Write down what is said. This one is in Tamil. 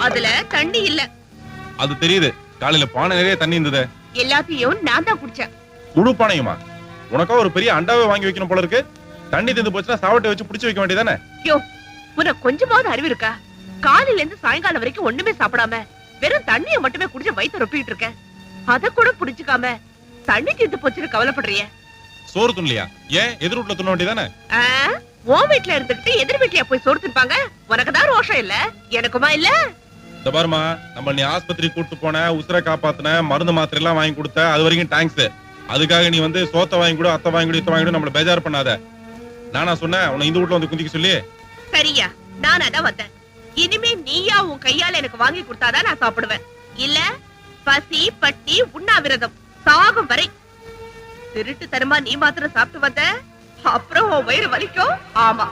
அதுல தண்ணி இல்ல. அது தெரியுது. காலையில பானை நிறைய தண்ணி இருந்தது. எல்லாத்தையும் நான் தான் குடிச்சேன். முழு பானையுமா? உனக்கா ஒரு பெரிய அண்டாவை வாங்கி வைக்கணும் போல இருக்கு. தண்ணி தந்து போச்சுன்னா சாவட்டை வச்சு புடிச்சு வைக்க வேண்டியதானே? யோ, உனக்கு கொஞ்சமாவது அறிவு இருக்கா? காலையில இருந்து சாயங்காலம் வரைக்கும் ஒண்ணுமே சாப்பிடாம வெறும் தண்ணிய மட்டுமே குடிச்சு வயிற்று ரொப்பிட்டு இருக்க. அத கூட புடிச்சுக்காம தண்ணி தீர்ந்து போச்சுன்னு கவலைப்படுறிய. சோறு துண்ணலையா? ஏன் எதிர் வீட்டுல துண்ண வேண்டியதானே? உன் வீட்டுல இருந்துட்டு எதிர் வீட்டுல போய் சோறு தின்பாங்க? உனக்கு தான் ரோஷம் இல்ல, எனக்குமா இல்ல? இந்த பாருமா, நம்ம நீ ஆஸ்பத்திரி கூட்டு போன, உசுரை காப்பாத்தின, மருந்து மாத்திரை எல்லாம் வாங்கி கொடுத்த, அது வரைக்கும் தேங்க்ஸ். அதுக்காக நீ வந்து சோத்த வாங்கி கொடு, அத்தை வாங்கி கொடு, இத்த வாங்கி கொடு நம்மள பேஜார் பண்ணாத. நானா சொன்னேன் உன்னை இந்த வீட்டுல வந்து குந்திக்க சொல்லி? சரியா, நான் அதான் வந்தேன். இனிமே நீயா உன் கையால எனக்கு வாங்கி கொடுத்தாதான் நான் சாப்பிடுவேன். இல்ல பசி பட்டி உண்ணாவிரதம் சாகும் வரை. திருட்டு தரமா நீ மாத்திரம் சாப்பிட்டு வந்த, அப்புறம் உன் வயிறு வலிக்கும். ஆமா.